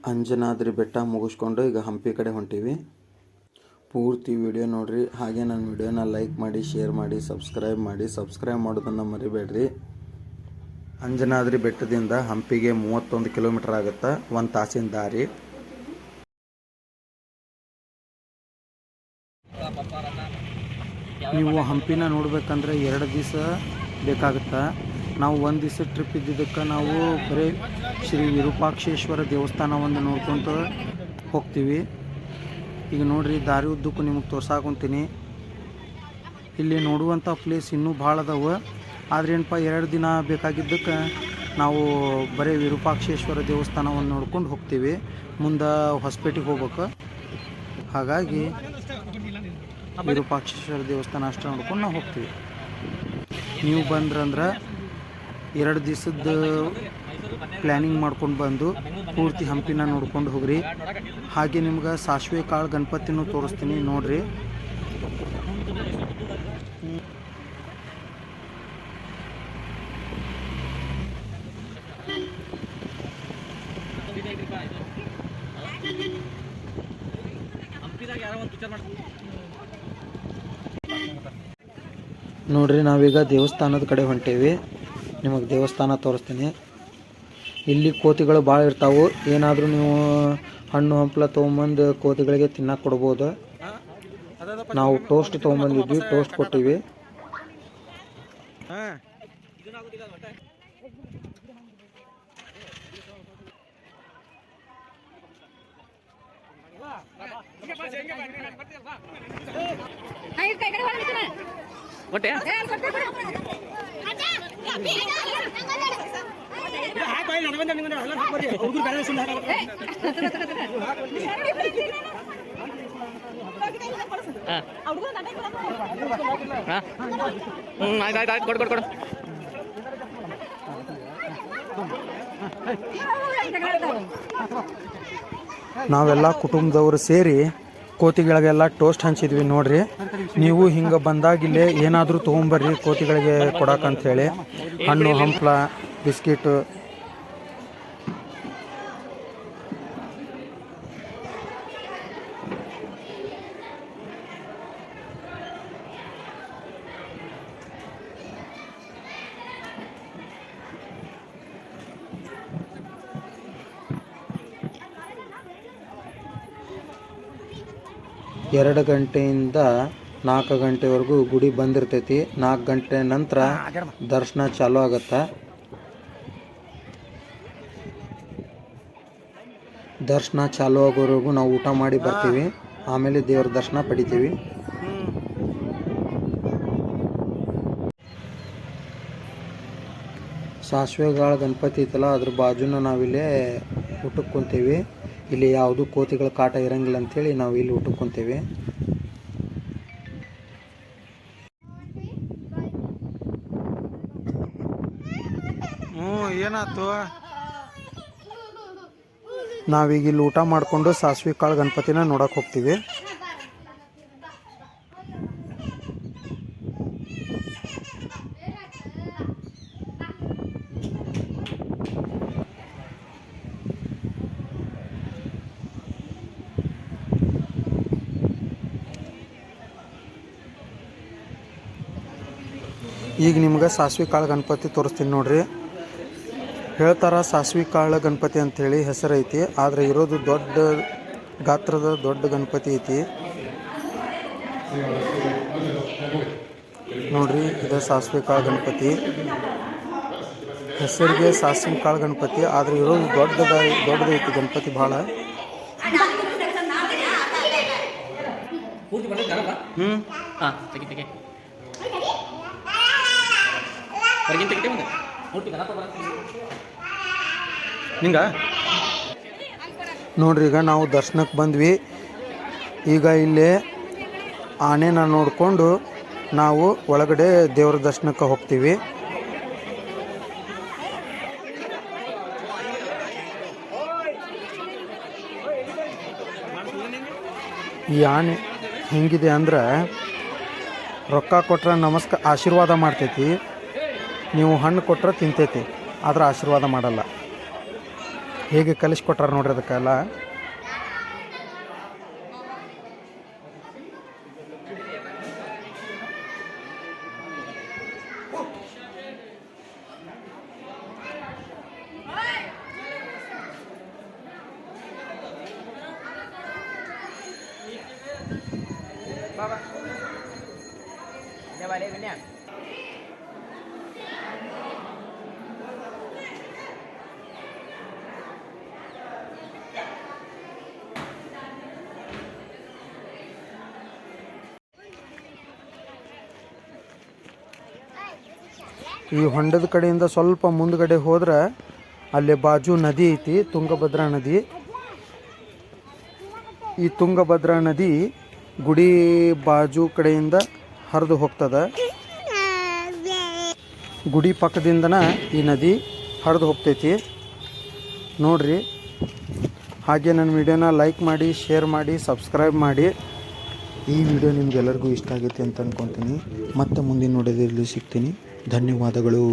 ಅಂಜನಾದ್ರಿ ಬೆಟ್ಟ ಮುಗಿಸ್ಕೊಂಡು ಈಗ ಹಂಪಿ ಕಡೆ ಹೊಂಟೀವಿ. ಪೂರ್ತಿ ವಿಡಿಯೋ ನೋಡಿರಿ. ಹಾಗೆ ನನ್ನ ವಿಡಿಯೋನ ಲೈಕ್ ಮಾಡಿ, ಶೇರ್ ಮಾಡಿ, ಸಬ್ಸ್ಕ್ರೈಬ್ ಮಾಡೋದನ್ನು ಮರಿಬೇಡ್ರಿ. ಅಂಜನಾದ್ರಿ ಬೆಟ್ಟದಿಂದ ಹಂಪಿಗೆ 31 ಕಿಲೋಮೀಟರ್ ಆಗುತ್ತೆ, 1 ತಾಸಿನ ದಾರಿ. ನೀವು ಹಂಪಿನ ನೋಡ್ಬೇಕಂದ್ರೆ 2 ದಿವಸ ಬೇಕಾಗುತ್ತೆ. ನಾವು 1 ದಿವಸ ಟ್ರಿಪ್ ಇದ್ದಿದ್ದಕ್ಕೆ ನಾವು ಬರೀ ಶ್ರೀ ವಿರೂಪಾಕ್ಷೇಶ್ವರ ದೇವಸ್ಥಾನ ಒಂದು ನೋಡ್ಕೊತ ಹೋಗ್ತೀವಿ. ಈಗ ನೋಡ್ರಿ, ದಾರಿ ಉದ್ದಕ್ಕೂ ನಿಮಗೆ ತೋರ್ಸಾಕೊಂತೀನಿ. ಇಲ್ಲಿ ನೋಡುವಂಥ ಪ್ಲೇಸ್ ಇನ್ನೂ ಭಾಳ ಅದಾವೆ. ಆದರೆ ಏನಪ್ಪ, 2 ದಿನ ಬೇಕಾಗಿದ್ದಕ್ಕೆ ನಾವು ಬರೀ ವಿರೂಪಾಕ್ಷೇಶ್ವರ ದೇವಸ್ಥಾನವನ್ನು ನೋಡ್ಕೊಂಡು ಹೋಗ್ತೀವಿ. ಮುಂದೆ ಹೊಸಪೇಟೆಗೆ ಹೋಗ್ಬೇಕು. ಹಾಗಾಗಿ ವಿರೂಪಾಕ್ಷೇಶ್ವರ ದೇವಸ್ಥಾನ ಅಷ್ಟೇ ನೋಡ್ಕೊಂಡು ನಾವು ಹೋಗ್ತೀವಿ. ನೀವು ಬಂದ್ರಂದ್ರೆ 2 ದಿವಸದ ಪ್ಲ್ಯಾನಿಂಗ್ ಮಾಡ್ಕೊಂಡು ಬಂದು ಪೂರ್ತಿ ಹಂಪಿನ ನೋಡ್ಕೊಂಡು ಹೋಗ್ರಿ. ಹಾಗೆ ನಿಮ್ಗೆ ಸಾಸಿವೆ ಕಾಳು ಗಣಪತಿನೂ ತೋರಿಸ್ತೀನಿ, ನೋಡ್ರಿ. ನೋಡ್ರಿ, ನಾವೀಗ ದೇವಸ್ಥಾನದ ಕಡೆ ಹೊಂಟೇವಿ. ನಿಮಗೆ ದೇವಸ್ಥಾನ ತೋರಿಸ್ತೀನಿ. ಇಲ್ಲಿ ಕೋತಿಗಳು ಭಾಳ ಇರ್ತಾವೆ. ಏನಾದರೂ ನೀವು ಹಣ್ಣು ಹಂಪಲ ತೊಗೊಂಬಂದು ಕೋತಿಗಳಿಗೆ ತಿನ್ನಕ್ಕೆ ಕೊಡ್ಬೋದು. ನಾವು ಟೋಸ್ಟ್ ತೊಗೊಂಬಂದಿದ್ವಿ, ಟೋಸ್ಟ್ ಕೊಟ್ಟಿವಿ. ನಾವೆಲ್ಲ ಕುಟುಂಬದವರು ಸೇರಿ ಕೋತಿಗಳಿಗೆಲ್ಲ ಟೋಸ್ಟ್ ಹಂಚಿದ್ವಿ. ನೋಡ್ರಿ, ನೀವು ಹಿಂಗೆ ಬಂದಾಗಿಲ್ಲೇ ಏನಾದರೂ ತೊಗೊಂಬರ್ರಿ ಕೋತಿಗಳಿಗೆ ಕೊಡಕ್ಕಂಥೇಳಿ. ಹಣ್ಣು ಹಂಪಲ, ಬಿಸ್ಕಿಟು. ಎರಡು ಗಂಟೆಯಿಂದ 4 ಗಂಟೆವರೆಗೂ ಗುಡಿ ಬಂದಿರ್ತೈತಿ. 4 ಗಂಟೆ ನಂತರ ದರ್ಶನ ಚಾಲು ಆಗತ್ತೆ. ದರ್ಶನ ಚಾಲು ಆಗೋವರೆಗೂ ನಾವು ಊಟ ಮಾಡಿ ಬರ್ತೀವಿ. ಆಮೇಲೆ ದೇವ್ರ ದರ್ಶನ ಪಡಿತೀವಿ. ಸಾಸಿವೆಗಾಳ ಗಣಪತಿ ಐತಲ್ಲ, ಅದ್ರ ಬಾಜುನ ನಾವಿಲ್ಲೇ ಊಟಕ್ಕೆ ಕುಂತೀವಿ. ಇಲ್ಲಿ ಯಾವುದು ಕೋತಿಗಳ ಕಾಟ ಇರಂಗಿಲ್ಲ ಅಂಥೇಳಿ ನಾವು ಇಲ್ಲಿ ಊಟಕ್ಕೆ ಕುಂತೀವಿ. ಏನಾಯ್ತು? ನಾವೀಗ ಇಲ್ಲಿ ಊಟ ಮಾಡಿಕೊಂಡು ಸಾಸಿವೆ ಕಾಳು ಗಣಪತಿನ ನೋಡಕ್ಕೆ ಹೋಗ್ತೀವಿ. ಈಗ ನಿಮ್ಗೆ ಸಾಸಿವೆ ಕಾಳು ಗಣಪತಿ ತೋರಿಸ್ತೀನಿ ನೋಡ್ರಿ. ಹೇಳ್ತಾರ ಸಾಸಿವೆ ಕಾಳು ಗಣಪತಿ ಅಂಥೇಳಿ ಹೆಸರೈತಿ. ಆದರೆ ಇರೋದು ದೊಡ್ಡ ಗಾತ್ರದ ದೊಡ್ಡ ಗಣಪತಿ ಐತಿ. ನೋಡ್ರಿ, ಇದು ಸಾಸಿವೆ ಕಾಳು ಗಣಪತಿ. ಹೆಸರಿಗೆ ಸಾಸಿವೆ ಕಾಳು ಗಣಪತಿ, ಆದರೆ ಇರೋದು ದೊಡ್ಡದೈತಿ ಗಣಪತಿ ಭಾಳ. ನೋಡ್ರಿ, ಈಗ ನಾವು ದರ್ಶನಕ್ಕೆ ಬಂದ್ವಿ. ಈಗ ಇಲ್ಲಿ ಆನೆನ ನೋಡಿಕೊಂಡು ನಾವು ಒಳಗಡೆ ದೇವ್ರ ದರ್ಶನಕ್ಕೆ ಹೋಗ್ತೀವಿ. ಈ ಆನೆ ಹೆಂಗಿದೆ ಅಂದ್ರೆ, ರೊಕ್ಕ ಕೊಟ್ರೆ ಆಶೀರ್ವಾದ ಮಾಡ್ತೈತಿ. ನೀವು ಹಣ್ಣು ಕೊಟ್ಟರೆ ತಿಂತೈತಿ, ಆದ್ರೆ ಆಶೀರ್ವಾದ ಮಾಡಲ್ಲ. ಹೇಗೆ ಕಲಿಸ್ಕೊಟ್ಟಾರ ನೋಡ್ರಿ ಅದಕ್ಕೆಲ್ಲ. ಈ ಹೊಂಡದ ಕಡೆಯಿಂದ ಸ್ವಲ್ಪ ಮುಂದ್ಗಡೆ ಹೋದ್ರೆ ಅಲ್ಲಿ ಬಾಜು ನದಿ ಐತಿ, ತುಂಗಭದ್ರಾ ನದಿ. ಈ ತುಂಗಭದ್ರಾ ನದಿ ಗುಡಿ ಬಾಜು ಕಡೆಯಿಂದ ಹರಿದು ಹೋಗ್ತದೆ. ಗುಡಿ ಪಕ್ಕದಿಂದನ ಈ ನದಿ ಹರಿದು ಹೋಗ್ತೈತಿ ನೋಡ್ರಿ. ಹಾಗೆ ನನ್ನ ವಿಡಿಯೋನ ಲೈಕ್ ಮಾಡಿ, ಶೇರ್ ಮಾಡಿ, ಸಬ್ಸ್ಕ್ರೈಬ್ ಮಾಡಿ. ಈ ವಿಡಿಯೋ ನಿಮ್ಗೆಲ್ಲರಿಗೂ ಇಷ್ಟ ಆಗೈತೆ ಅಂತ ಅಂದ್ಕೊತೀನಿ. ಮತ್ತೆ ಮುಂದಿನ ವಿಡಿಯೋದಲ್ಲಿ ಸಿಗ್ತೀನಿ. ಧನ್ಯವಾದಗಳು.